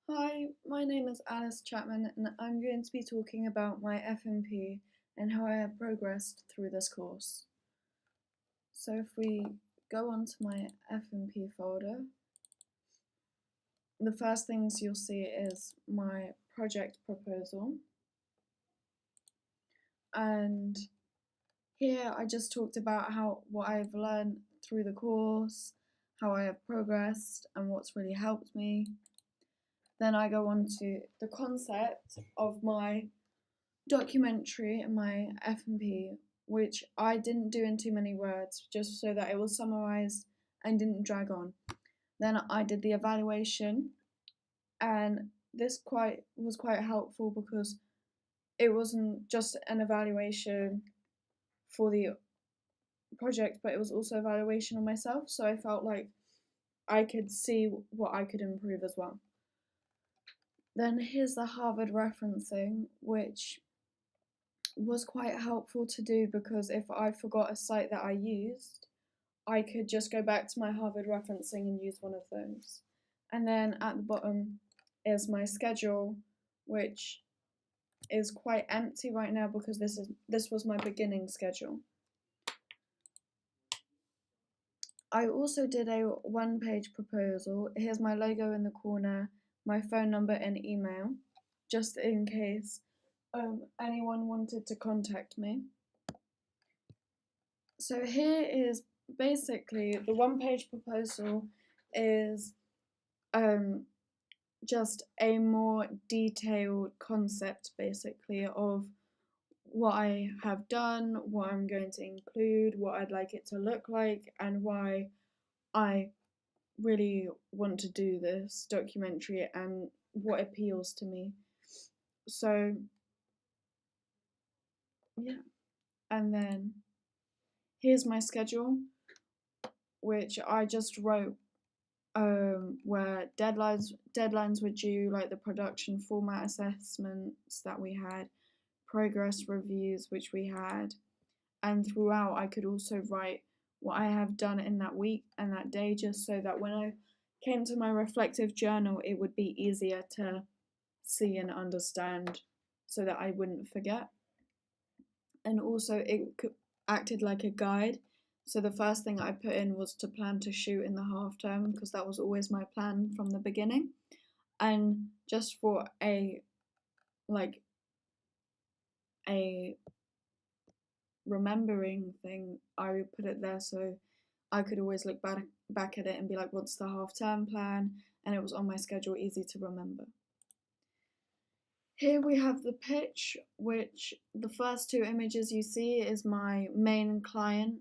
Hi, my name is Alice Chapman, and I'm going to be talking about my FMP and how I have progressed through this course. So, if we go onto my FMP folder, the first things you'll see is my project proposal, and here I just talked about what I've learned through the course, how I have progressed, and what's really helped me. Then I go on to the concept of my documentary and my F&P, which I didn't do in too many words, just so that it was summarized and didn't drag on. Then I did the evaluation, and this was quite helpful because it wasn't just an evaluation for the project, but it was also evaluation on myself. So I felt like I could see what I could improve as well. Then here's the Harvard referencing, which was quite helpful to do because if I forgot a site that I used, I could just go back to my Harvard referencing and use one of those. And then at the bottom is my schedule, which is quite empty right now because this was my beginning schedule. I also did a one-page proposal. Here's my logo in the corner, my phone number and email, just in case anyone wanted to contact me. So here is basically the one-page proposal is just a more detailed concept basically of what I have done, what I'm going to include, what I'd like it to look like, and why I really want to do this documentary and what appeals to me. So, yeah. And then here's my schedule, which I just wrote where deadlines were due, like the production format assessments that we had, progress reviews which we had, and throughout I could also write what I have done in that week and that day, just so that when I came to my reflective journal it would be easier to see and understand so that I wouldn't forget. And also it acted like a guide. So the first thing I put in was to plan to shoot in the half term because that was always my plan from the beginning. And just for a like a remembering thing, I would put it there so I could always look back at it and be like, what's the half term plan? And it was on my schedule, easy to remember. Here we have the pitch, which the first two images you see is my main client.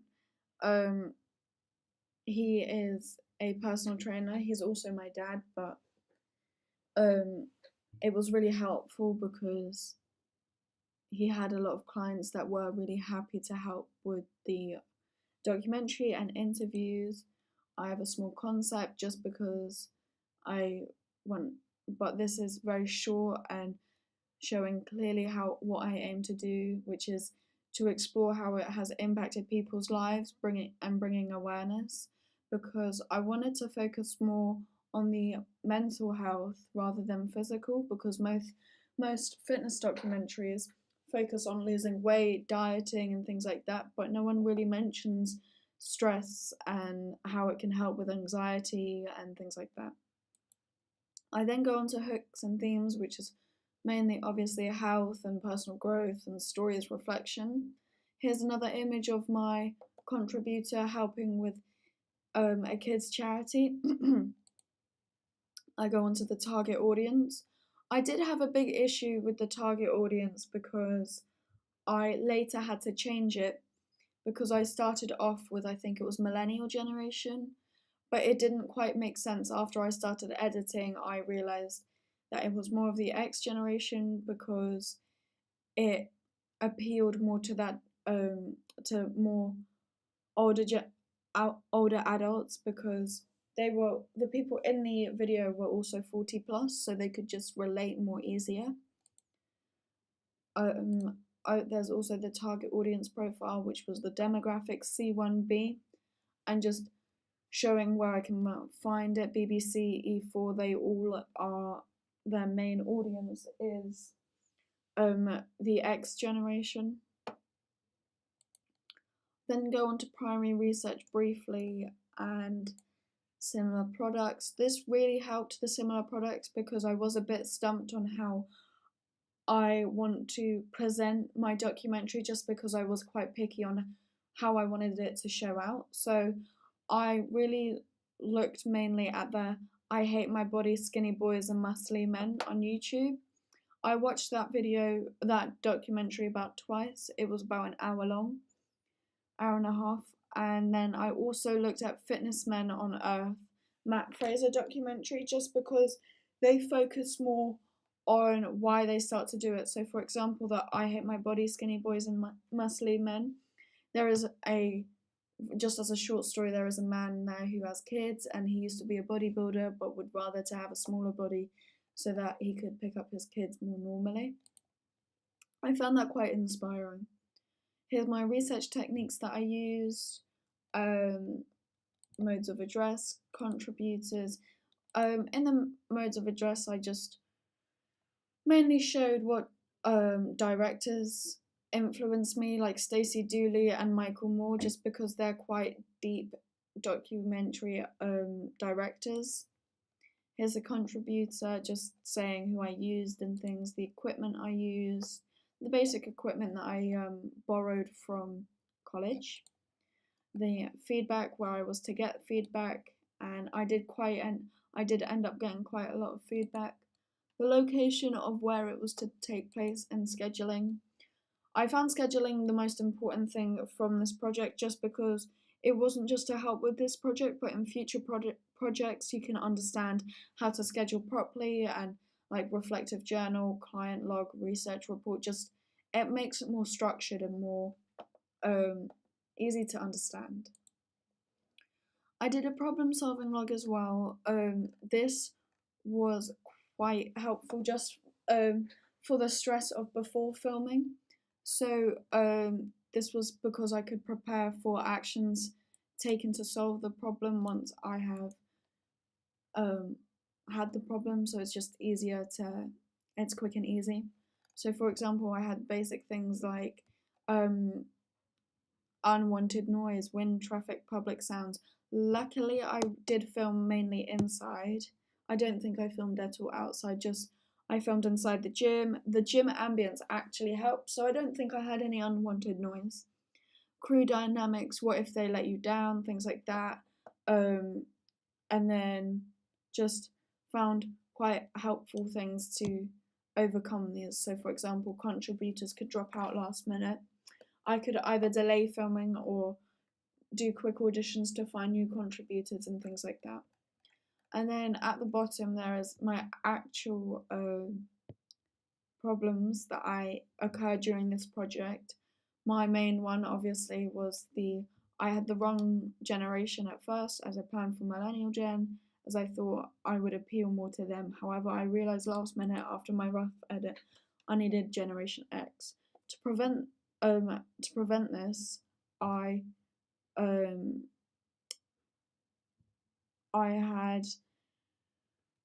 He is a personal trainer. He's also my dad, but it was really helpful because he had a lot of clients that were really happy to help with the documentary and interviews. I have a small concept just because I want, but this is very short and showing clearly what I aim to do, which is to explore how it has impacted people's lives, bringing awareness, because I wanted to focus more on the mental health rather than physical, because most fitness documentaries focus on losing weight, dieting, and things like that, but no one really mentions stress and how it can help with anxiety and things like that. I then go on to hooks and themes, which is mainly obviously health and personal growth, and story is reflection. Here's another image of my contributor helping with a kids' charity. I go on to the target audience. I did have a big issue with the target audience because I later had to change it because I started off with, I think it was millennial generation, but it didn't quite make sense. After I started editing, I realized that it was more of the X generation because it appealed more to that to more older older adults, because the people in the video were also 40 plus, so they could just relate more easier. There's also the target audience profile, which was the demographics C1B, and just showing where I can find it. BBC, E4, they all are their main audience is the X generation. Then go on to primary research briefly and similar products. This really helped the similar products because I was a bit stumped on how I want to present my documentary, just because I was quite picky on how I wanted it to show out. So I really looked mainly at the I Hate My Body, Skinny Boys and Muscly Men on YouTube. I watched that documentary about twice. It was about an hour long, hour and a half. And then I also looked at Fitness Men on Earth, Matt Fraser documentary, just because they focus more on why they start to do it. So, for example, the I Hate My Body, Skinny Boys and Muscly Men, there is just as a short story, there is a man there who has kids, and he used to be a bodybuilder but would rather to have a smaller body so that he could pick up his kids more normally. I found that quite inspiring. Here's my research techniques that I used, modes of address, contributors. In the modes of address, I just mainly showed what directors influenced me, like Stacey Dooley and Michael Moore, just because they're quite deep documentary directors. Here's a contributor, just saying who I used and things, the equipment I used, the basic equipment that I borrowed from college, the feedback, where I was to get feedback, and I did end up getting quite a lot of feedback, the location of where it was to take place, and scheduling. I found scheduling the most important thing from this project, just because it wasn't just to help with this project, but in future projects you can understand how to schedule properly, and like reflective journal, client log, research report, just it makes it more structured and more easy to understand. I did a problem solving log as well. This was quite helpful, just for the stress of before filming. So this was because I could prepare for actions taken to solve the problem once I have had the problem. So it's just it's quick and easy. So for example, I had basic things like unwanted noise, wind, traffic, public sounds. Luckily, I did film mainly inside. I don't think I filmed at all outside, just I filmed inside the gym. The gym ambience actually helped, so I don't think I had any unwanted noise. Crew dynamics, what if they let you down, things like that. And then just found quite helpful things to overcome these. So, for example, contributors could drop out last minute. I could either delay filming or do quick auditions to find new contributors and things like that. And then at the bottom there is my actual problems that occurred during this project. My main one obviously was I had the wrong generation at first, as I planned for Millennial Gen, as I thought I would appeal more to them. However, I realised last minute after my rough edit I needed Generation X. To prevent this, I had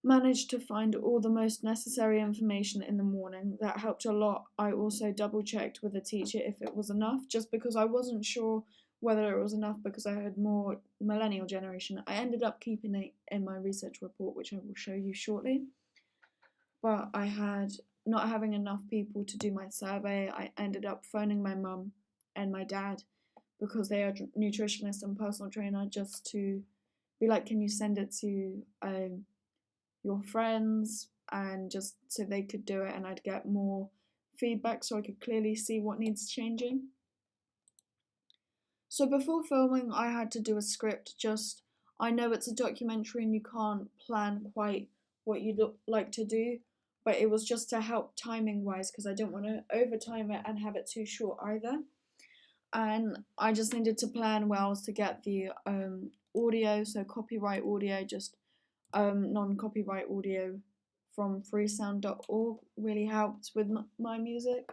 managed to find all the most necessary information in the morning. That helped a lot. I also double checked with the teacher if it was enough, just because I wasn't sure whether it was enough, because I had more millennial generation. I ended up keeping it in my research report, which I will show you shortly. But I had not having enough people to do my survey. I ended up phoning my mum and my dad, because they are nutritionist and personal trainer, just to be like, can you send it to your friends, and just so they could do it and I'd get more feedback so I could clearly see what needs changing. So before filming I had to do a script. Just, I know it's a documentary and you can't plan quite what you'd like to do, but it was just to help timing wise, because I don't want to overtime it and have it too short either. And I just needed to plan well to get the audio, so copyright audio, just non-copyright audio from freesound.org really helped with my music.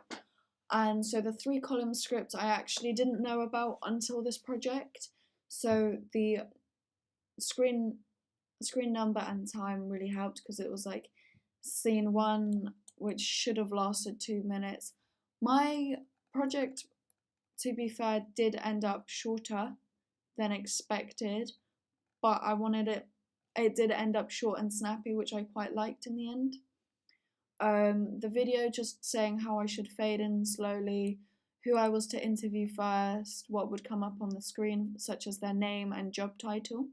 And so the 3-column script I actually didn't know about until this project. So the screen number and time really helped, because it was like scene 1, which should have lasted 2 minutes. My project, to be fair, did end up shorter than expected, but it did end up short and snappy, which I quite liked in the end. The video just saying how I should fade in slowly, who I was to interview first, what would come up on the screen, such as their name and job title.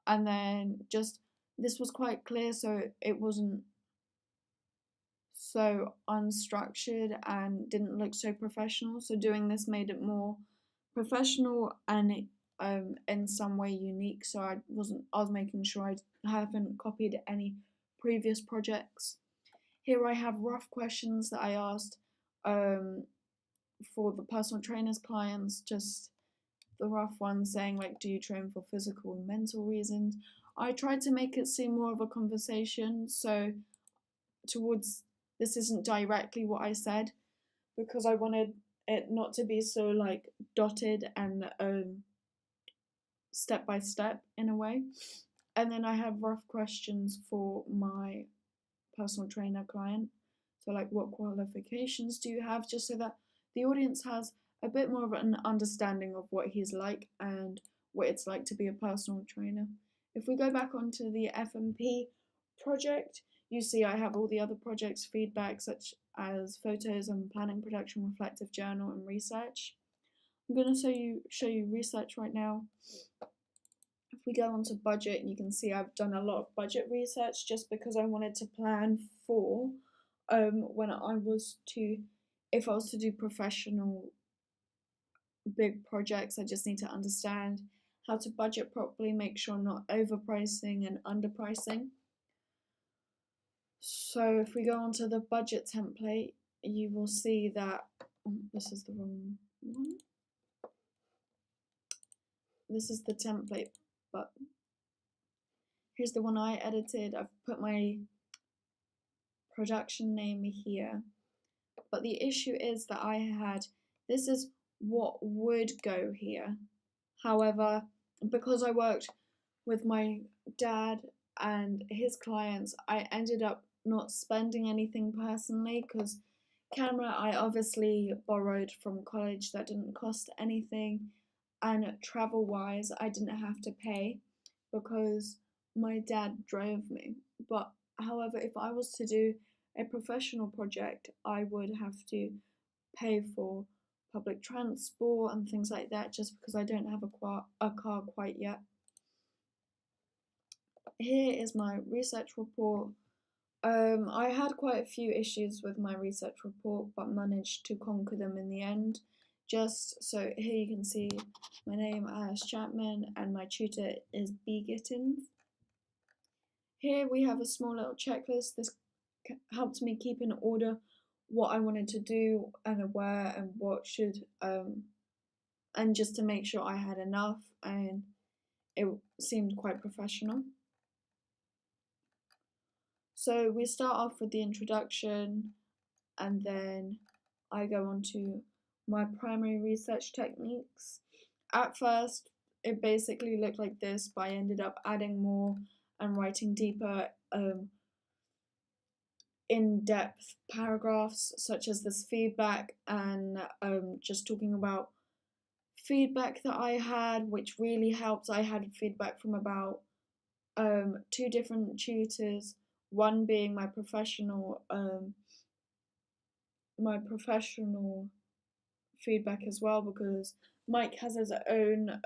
And then just, this was quite clear, so it wasn't so unstructured and didn't look so professional. So doing this made it more professional and in some way unique. So I was making sure I haven't copied any previous projects. Here I have rough questions that I asked for the personal trainers clients, just the rough ones saying like, do you train for physical and mental reasons? I tried to make it seem more of a conversation, so this isn't directly what I said, because I wanted it not to be so like dotted and step by step in a way. And then I have rough questions for my personal trainer client. So like, what qualifications do you have? Just so that the audience has a bit more of an understanding of what he's like and what it's like to be a personal trainer. If we go back onto the FMP project, you see I have all the other projects feedback, such as photos and planning, production, reflective journal, and research. I'm going to show you research right now. If we go onto budget, you can see I've done a lot of budget research just because I wanted to plan for if I was to do professional big projects. I just need to understand how to budget properly, make sure I'm not overpricing and underpricing. So if we go onto the budget template, you will see that this is the wrong one. This is the template, but here's the one I edited. I've put my production name here, but the issue is that this is what would go here. However, because I worked with my dad and his clients, I ended up not spending anything personally, because camera I obviously borrowed from college that didn't cost anything, and travel wise I didn't have to pay because my dad drove me. But however, if I was to do a professional project, I would have to pay for public transport and things like that, just because I don't have a car quite yet. Here is my research report. I had quite a few issues with my research report, but managed to conquer them in the end. Just so here you can see my name as Chapman and my tutor is B. Gittins. Here we have a small little checklist. This helped me keep in order what I wanted to do and where and what should, and just to make sure I had enough, and it seemed quite professional. So we start off with the introduction, and then I go on to my primary research techniques. At first, it basically looked like this, but I ended up adding more and writing deeper, in-depth paragraphs, such as this feedback, and just talking about feedback that I had, which really helped. I had feedback from about 2 different tutors, one being my professional feedback as well, because Mike has his own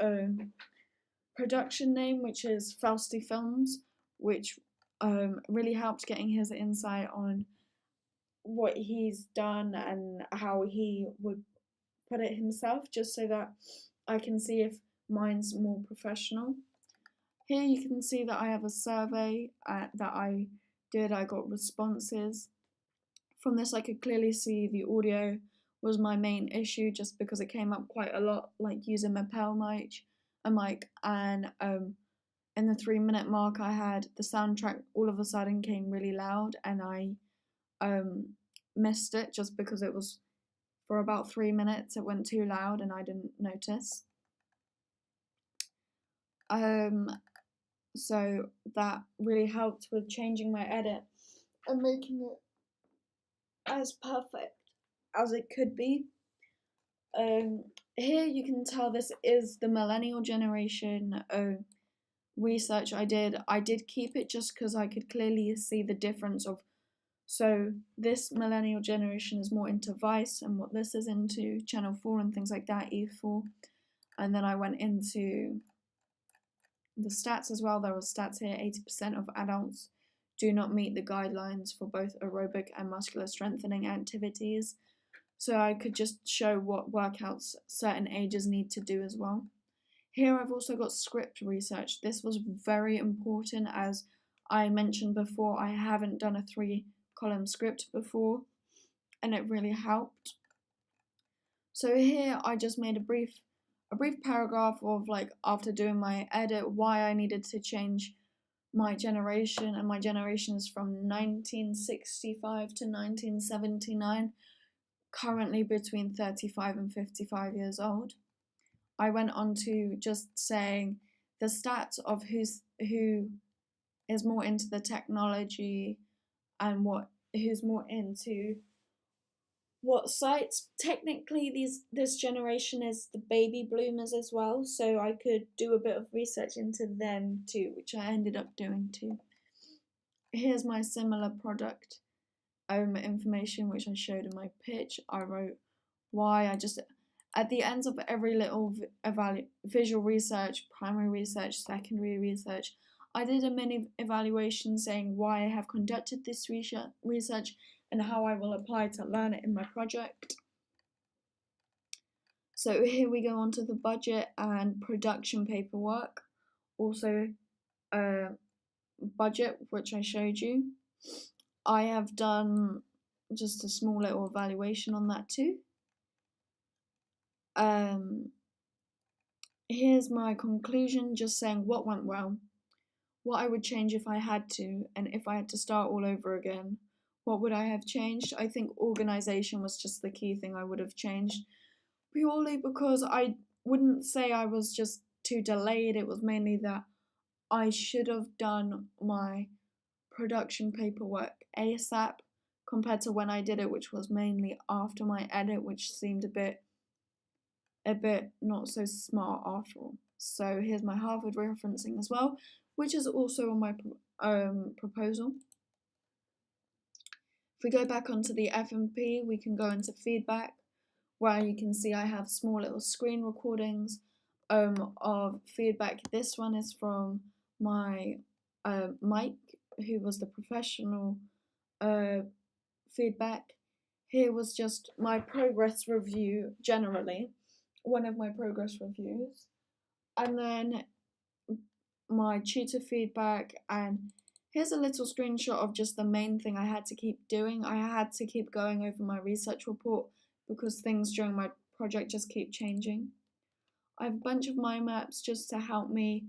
production name, which is Fausti Films, which really helped getting his insight on what he's done and how he would put it himself, just so that I can see if mine's more professional. Here you can see that I have a survey that I did. I got responses. From this I could clearly see the audio was my main issue, just because it came up quite a lot, like using my lapel mic, and in the 3-minute mark I had the soundtrack all of a sudden came really loud, and I missed it just because it was for about 3 minutes. It went too loud and I didn't notice. So that really helped with changing my edit. and making it as perfect as it could be. Here you can tell this is the millennial generation research I did. I did keep it just because I could clearly see the difference of, so this millennial generation is more into Vice and what this is into, Channel 4 and things like that, E4. And then I went into the stats as well. There were stats here, 80% of adults do not meet the guidelines for both aerobic and muscular strengthening activities. So I could just show what workouts certain ages need to do as well. Here I've also got script research. This was very important, as I mentioned before, I haven't done a 3-column script before, and it really helped. So here I just made a brief paragraph of, like, after doing my edit, why I needed to change my generation, and my generation is from 1965 to 1979, currently between 35 and 55 years old. I went on to just saying the stats of who is more into the technology and who's more into what sites. Technically, this generation is the baby bloomers as well, so I could do a bit of research into them too, which I ended up doing too. Here's my similar product information, which I showed in my pitch. I wrote why. I just, at the ends of every little visual research, primary research, secondary research, I did a mini evaluation saying why I have conducted this research and how I will apply to learn it in my project. So here we go on to the budget and production paperwork. Also, budget, which I showed you. I have done just a small little evaluation on that too. Here's my conclusion, just saying what went well, what I would change if I had to, and if I had to start all over again, what would I have changed? I think organization was just the key thing I would have changed, purely because I wouldn't say I was just too delayed. It was mainly that I should have done my production paperwork ASAP compared to when I did it, which was mainly after my edit, which seemed a bit not so smart after all. So here's my Harvard referencing as well, which is also on my proposal. If we go back onto the FMP, we can go into feedback, where you can see I have small little screen recordings of feedback. This one is from my Mike, who was the professional feedback. Here was just my progress review generally, one of my progress reviews, and then my tutor feedback, and here's a little screenshot of just the main thing I had to keep doing. I had to keep going over my research report because things during my project just keep changing. I have a bunch of mind maps just to help me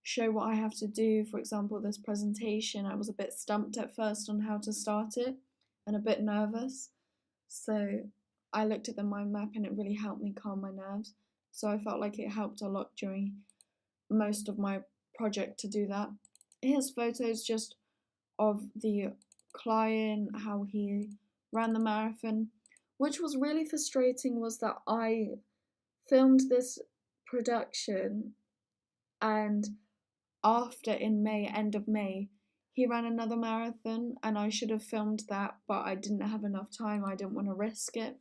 show what I have to do. For example, this presentation, I was a bit stumped at first on how to start it and a bit nervous. So I looked at the mind map and it really helped me calm my nerves. So I felt like it helped a lot during most of my project to do that. Here's photos just of the client, how he ran the marathon. Which was really frustrating was that I filmed this production, and after, in May, end of May, he ran another marathon, and I should have filmed that, but I didn't have enough time. I didn't want to risk it.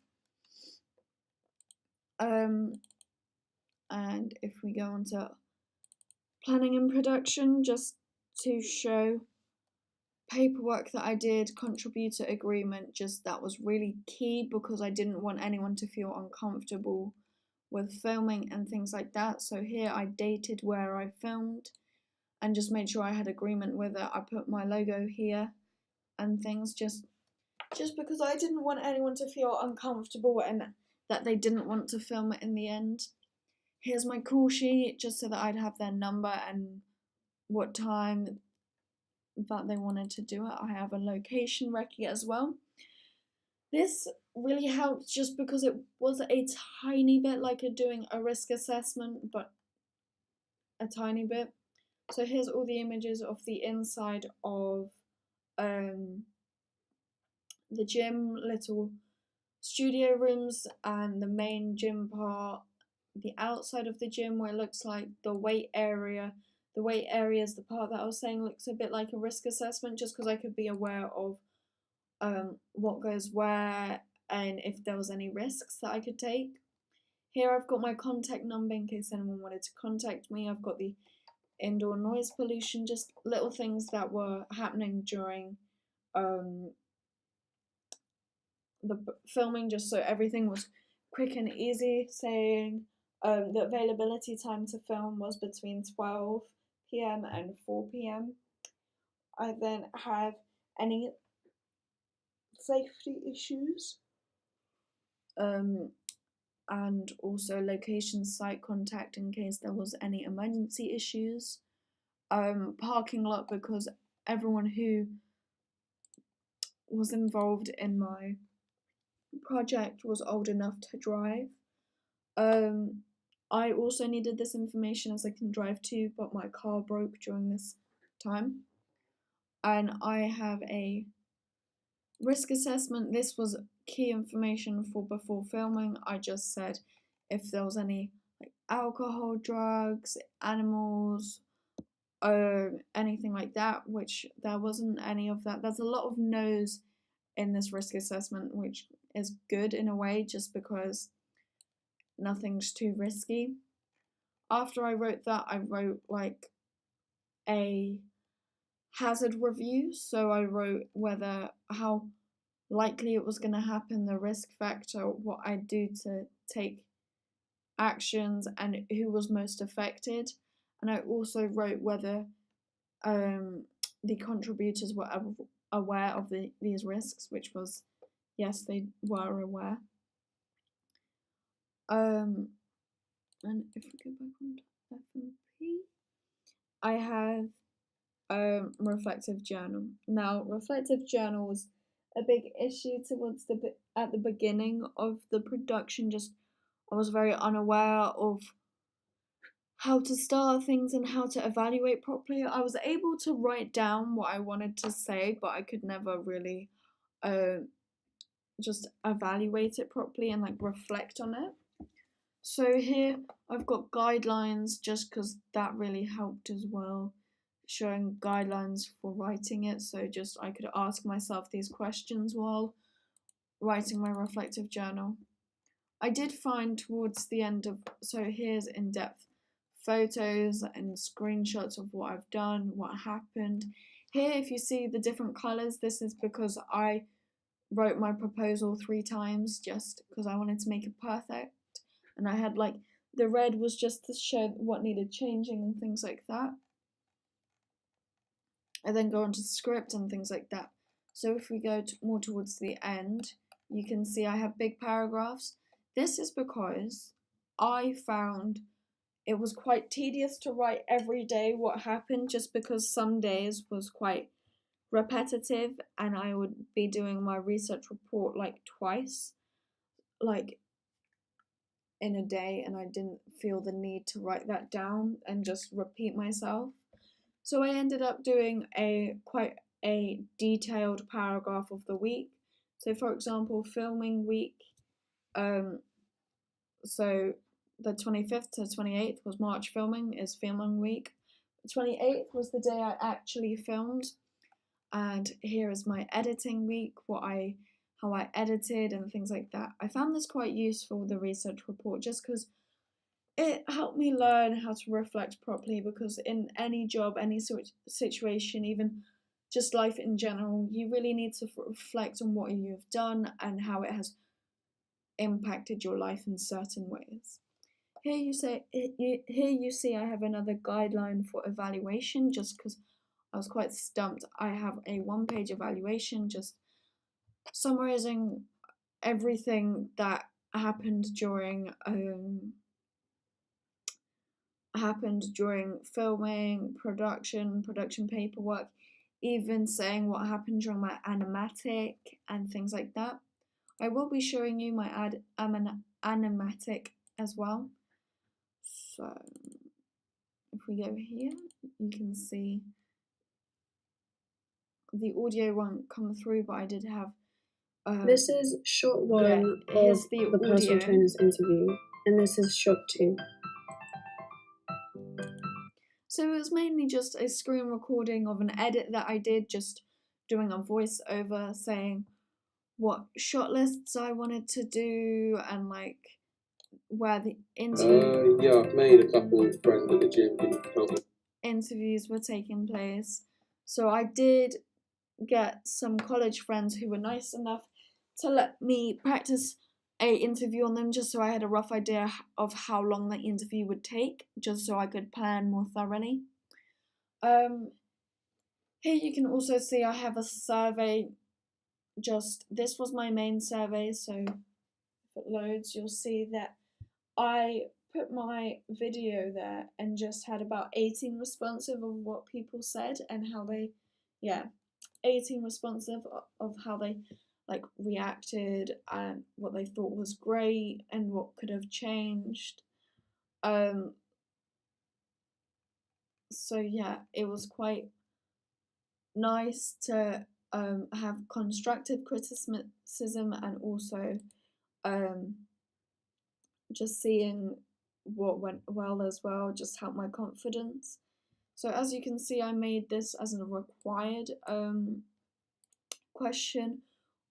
And if we go on to planning and production, just to show paperwork that I did, contributor agreement, just that was really key because I didn't want anyone to feel uncomfortable with filming and things like that. So here I dated where I filmed and just made sure I had agreement with it. I put my logo here and things, just because I didn't want anyone to feel uncomfortable and that they didn't want to film it in the end. Here's my call sheet, just so that I'd have their number and what time that they wanted to do it. I have a location recce as well. This really helped just because it was a tiny bit like doing a risk assessment, but a tiny bit. So here's all the images of the inside of the gym, little studio rooms, and the main gym part, the outside of the gym where it looks like the weight area. The weight area is the part that I was saying looks a bit like a risk assessment, just because I could be aware of what goes where and if there was any risks that I could take. Here I've got my contact number in case anyone wanted to contact me. I've got the indoor noise pollution, just little things that were happening during the filming, just so everything was quick and easy. Saying the availability time to film was between 12 p.m. and 4 p.m. I then have any safety issues, and also location site contact in case there was any emergency issues. Parking lot, because everyone who was involved in my project was old enough to drive. I also needed this information as I can drive too, but my car broke during this time. And I have a risk assessment. This was key information for before filming. I just said if there was any like alcohol, drugs, animals, anything like that, which there wasn't any of that. There's a lot of no's in this risk assessment, which is good in a way, just because nothing's too risky. After I wrote that, I wrote like a hazard review. So I wrote how likely it was going to happen, the risk factor, what I'd do to take actions, and who was most affected. And I also wrote whether the contributors were aware of these risks, which was yes, they were aware. And if we go back on FMP, I have reflective journal. Now, reflective journal was a big issue towards at the beginning of the production. Just I was very unaware of how to start things and how to evaluate properly. I was able to write down what I wanted to say, but I could never really just evaluate it properly and like reflect on it. So here I've got guidelines, just because that really helped as well, showing guidelines for writing it. So just I could ask myself these questions while writing my reflective journal. I did find towards the end of, so here's in-depth photos and screenshots of what I've done, what happened. Here, if you see the different colours, this is because I wrote my proposal 3 times just because I wanted to make it perfect. And I had like, the red was just to show what needed changing and things like that. I then go on to the script and things like that. So if we go more towards the end, you can see I have big paragraphs. This is because I found it was quite tedious to write every day what happened, just because some days was quite repetitive and I would be doing my research report like twice, like in a day, and I didn't feel the need to write that down and just repeat myself. So I ended up doing quite a detailed paragraph of the week. So for example, filming week, so the 25th to 28th was March filming, is filming week. The 28th was the day I actually filmed, and here is my editing week, how I edited and things like that. I found this quite useful, the research report, just because it helped me learn how to reflect properly, because in any job, any situation, even just life in general, you really need to reflect on what you've done and how it has impacted your life in certain ways. Here you see I have another guideline for evaluation, just because I was quite stumped. I have a 1-page evaluation just summarizing everything that happened during filming, production paperwork, even saying what happened during my animatic and things like that. I will be showing you my animatic as well. So if we go here, you can see the audio won't come through, but I did have This is shot one yeah, of here's the personal audio. trainer's interview, and this is shot two. So it was mainly just a screen recording of an edit that I did, just doing a voiceover saying what shot lists I wanted to do and like where the yeah, I've made a couple of friends at the gym who help me. Interviews were taking place. So I did get some college friends who were nice enough to let me practice a interview on them, just so I had a rough idea of how long the interview would take, just so I could plan more thoroughly. Here you can also see I have a survey. Just this was my main survey, so if it loads, you'll see that I put my video there and just had about 18 responsive of what people said and how they, 18 responsive of how they like reacted and what they thought was great and what could have changed. So yeah, it was quite nice to have constructive criticism and also just seeing what went well as well just helped my confidence. So as you can see, I made this as a required question.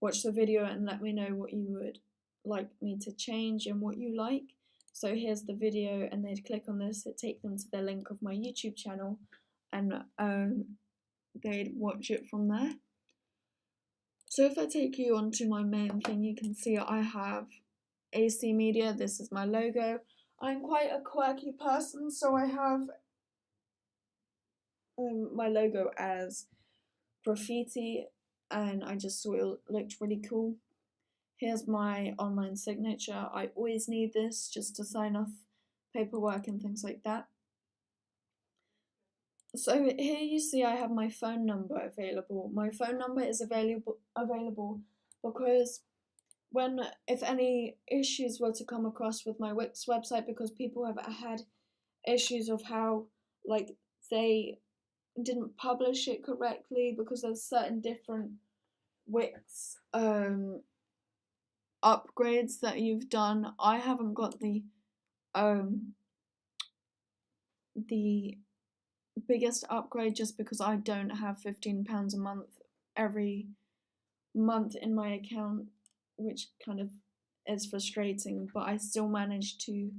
Watch the video and let me know what you would like me to change and what you like. So here's the video, and they'd click on this, it'd take them to the link of my YouTube channel, and they'd watch it from there. So if I take you onto my main thing, you can see I have AC Media. This is my logo. I'm quite a quirky person, so I have my logo as graffiti, and I just thought it looked really cool. Here's my online signature. I always need this just to sign off paperwork and things like that. So here you see I have my phone number available. My phone number is available because if any issues were to come across with my Wix website, because people have had issues of how like they didn't publish it correctly because there's certain different Wix upgrades that you've done. I haven't got the biggest upgrade just because I don't have £15 a month every month in my account, which kind of is frustrating, but I still managed to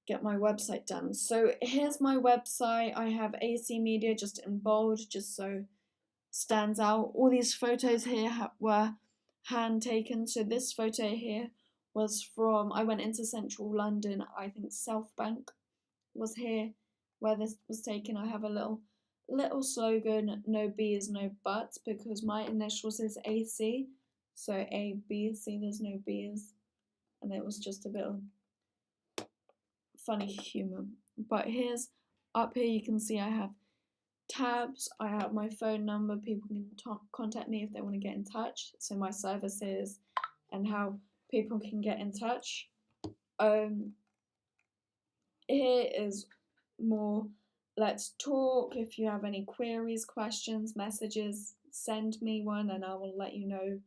get my website done. So here's my website. I have AC Media just in bold, just so stands out. All these photos here were hand taken. So this photo here was from, I went into central London, I think South Bank was here where this was taken. I have a little slogan, no B's, no buts, because my initials is AC, so A, B, C, there's no B's, and it was just a bit of funny humour. But up here you can see I have tabs, I have my phone number, people can contact me if they want to get in touch, so my services and how people can get in touch. Here is more let's talk. If you have any queries, questions, messages, send me one and I will let you know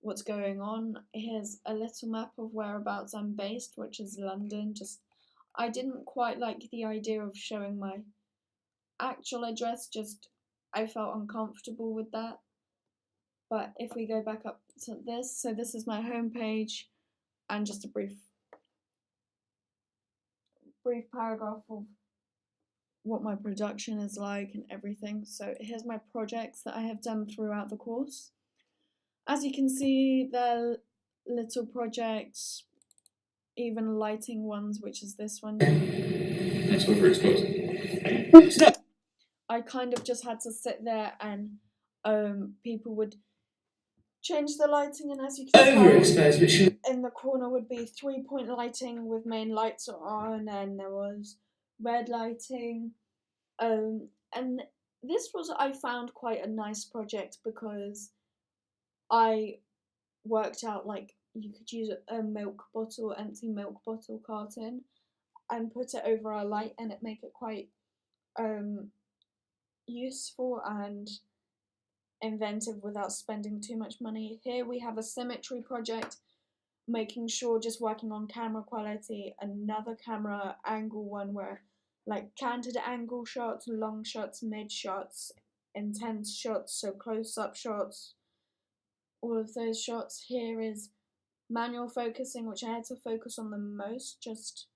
what's going on. Here's a little map of whereabouts I'm based, which is London. Just I didn't quite like the idea of showing my actual address, just I felt uncomfortable with that. But if we go back up to this, so this is my homepage and just a brief paragraph of what my production is like and everything. So here's my projects that I have done throughout the course. As you can see, they're little projects, even lighting ones, which is this one. That's what we're exposing. I kind of just had to sit there and people would change the lighting, and as you can see, in the corner would be 3-point lighting with main lights on, and there was red lighting. And this was, I found, quite a nice project because I worked out like you could use a empty milk bottle carton and put it over a light and it make it quite useful and inventive without spending too much money. Here we have a symmetry project, making sure just working on camera quality, another camera angle one where like canted angle shots, long shots, mid shots, intense shots, so close up shots, all of those shots. Here is manual focusing, which I had to focus on the most just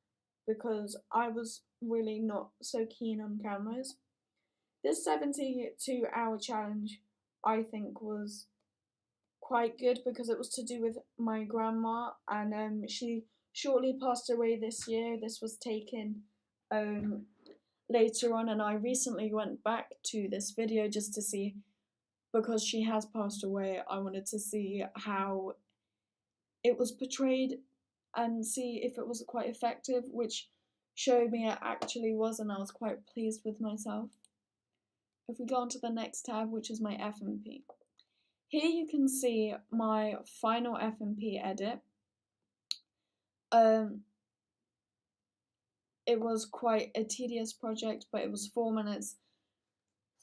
because I was really not so keen on cameras. This 72-hour challenge I think was quite good because it was to do with my grandma, and she shortly passed away this year. This was taken later on, and I recently went back to this video just to see, because she has passed away, I wanted to see how it was portrayed and see if it was quite effective, which showed me it actually was, and I was quite pleased with myself. If we go on to the next tab, which is my FMP. Here you can see my final FMP edit. It was quite a tedious project, but it was 4 minutes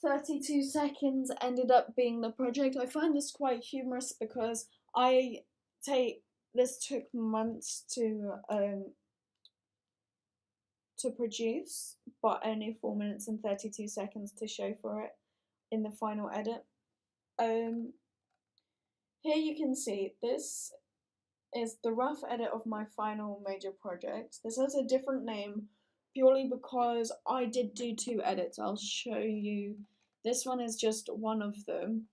32 seconds ended up being the project. I find this quite humorous because this took months to produce, but only 4 minutes and 32 seconds to show for it in the final edit. Here you can see this is the rough edit of my final major project. This has a different name purely because I did do 2 edits. I'll show you. This one is just one of them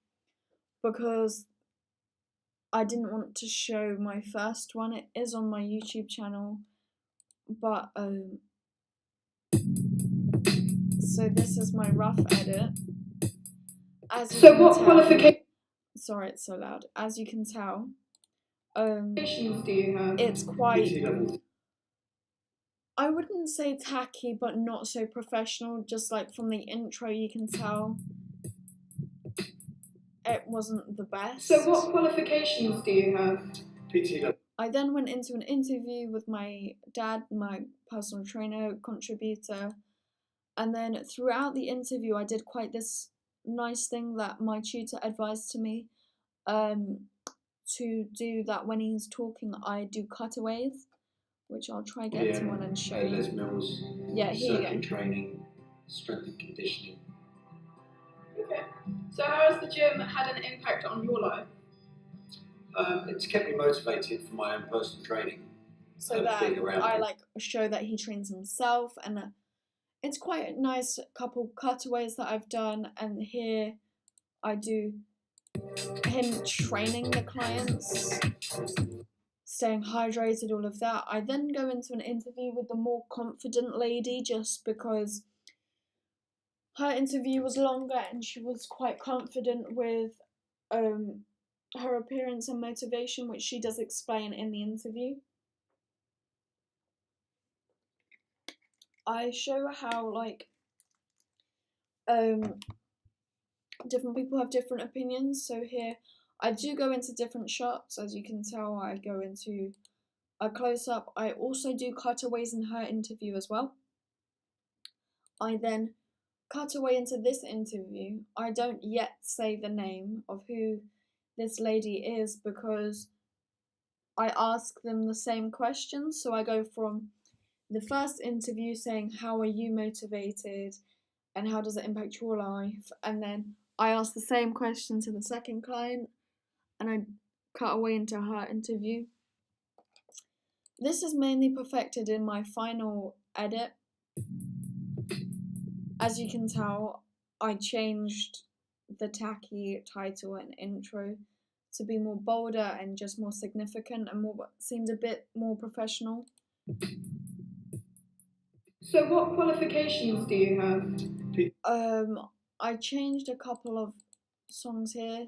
because I didn't want to show my first one. It is on my YouTube channel, but so this is my rough edit. As you So can what tell, qualifications sorry, it's so loud. As you can tell, do you have? it's quite, I wouldn't say tacky, but not so professional. Just like from the intro, you can tell it wasn't the best. So what qualifications do you have? PTW. I then went into an interview with my dad, my personal trainer, contributor, and then throughout the interview I did quite this nice thing that my tutor advised to me to do, that when he's talking I do cutaways, which I'll try get to one and show you. Les Mills, Yeah, here you go. training, strength and conditioning. Okay. So how has the gym had an impact on your life? It's kept me motivated for my own personal training. So that I like show that he trains himself, and it's quite a nice couple cutaways that I've done, and here I do him training the clients, staying hydrated, all of that. I then go into an interview with the more confident lady just because her interview was longer and she was quite confident with her appearance and motivation, which she does explain in the interview. I show how like different people have different opinions. So here I do go into different shots. As you can tell, I go into a close-up. I also do cutaways in her interview as well. I then cut away into this interview. I don't yet say the name of who this lady is because I ask them the same questions. So I go from the first interview saying, how are you motivated and how does it impact your life? And then I ask the same question to the second client and I cut away into her interview. This is mainly perfected in my final edit. As you can tell, I changed the tacky title and intro to be more bolder and just more significant and more seemed a bit more professional. So what qualifications do you have? I changed a couple of songs here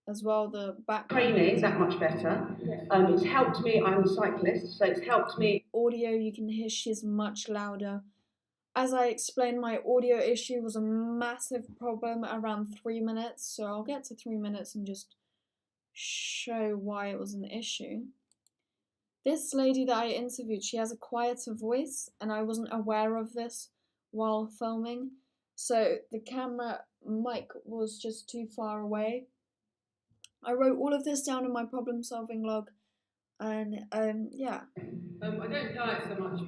as well. The back training is that much better. It's helped me. I'm a cyclist, so it's helped me. Audio, you can hear she's much louder. As I explained, my audio issue was a massive problem around 3 minutes, so I'll get to 3 minutes and just show why it was an issue. This lady that I interviewed, she has a quieter voice, and I wasn't aware of this while filming. So the camera mic was just too far away. I wrote all of this down in my problem solving log, and yeah. I don't diet so much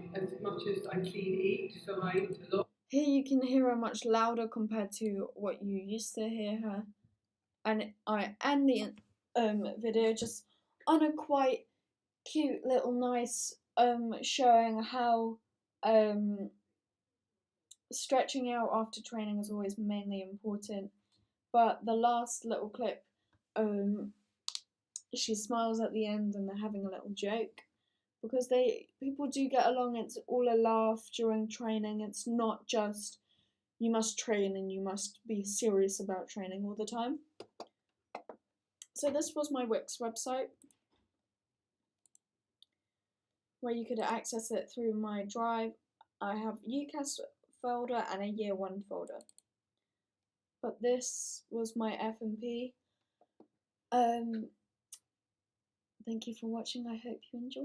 as I clean eat, so I eat a lot. Here you can hear her much louder compared to what you used to hear her, and I end the video just on a quite cute little nice showing how stretching out after training is always mainly important. But the last little clip, she smiles at the end and they're having a little joke, because people do get along. It's all a laugh during training. It's not just you must train and you must be serious about training all the time. So this was my Wix website, where you could access it through my drive. I have UCAS folder and a year 1 folder. But this was my F&P. Thank you for watching. I hope you enjoyed.